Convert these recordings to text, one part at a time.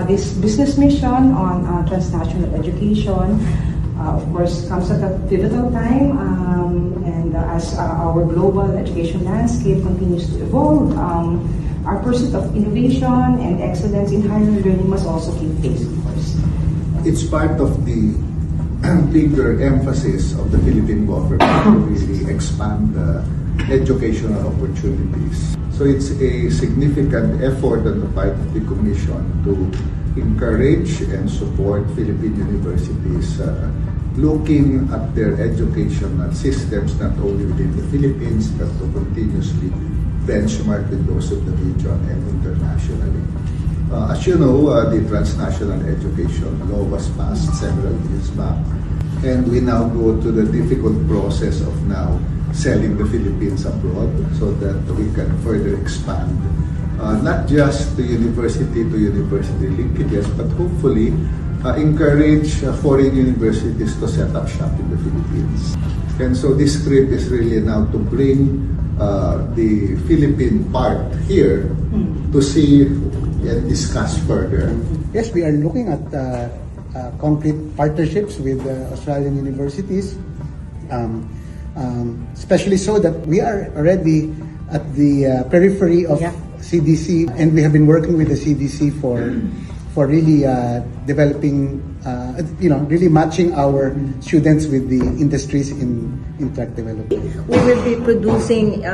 This business mission on transnational education, of course, comes at a pivotal time, and as our global education landscape continues to evolve, our pursuit of innovation and excellence in higher learning must also keep pace, of course. It's part of the bigger emphasis of the Philippine government to really expand educational opportunities. So it's a significant effort on the part of the Commission to encourage and support Philippine universities looking at their educational systems not only within the Philippines but to continuously benchmark with those of the region and internationally. As you know, the transnational education law was passed several years back, and we now go to the difficult process of now selling the Philippines abroad so that we can further expand not just to university linkages, but hopefully encourage foreign universities to set up shop in the Philippines. And so this script is really now to bring the Philippine part here to see and discuss further. Yes, we are looking at concrete partnerships with Australian universities, especially so that we are already at the periphery of CDC, and we have been working with the CDC for really developing, really matching our students with the industries in track development. We will be producing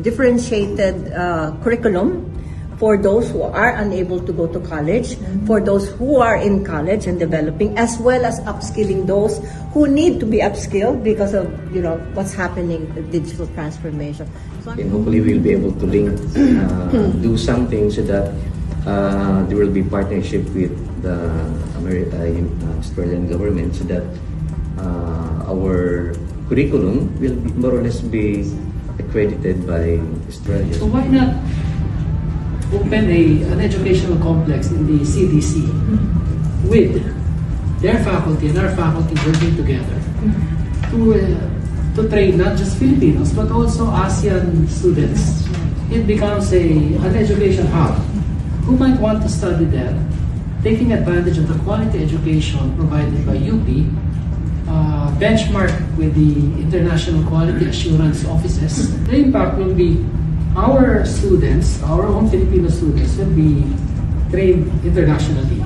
differentiated curriculum for those who are unable to go to college, for those who are in college and developing, as well as upskilling those who need to be upskilled because of what's happening, the digital transformation. And hopefully we'll be able to link, do something so that there will be partnership with the Australian government so that our curriculum will more or less be accredited by Australia. So why not open an educational complex in the CDC with their faculty and our faculty working together to train not just Filipinos but also ASEAN students. It becomes an education hub. Who might want to study there, taking advantage of the quality education provided by UP, benchmark with the international quality assurance offices. The impact will be our students, our own Filipino students, will be trained internationally.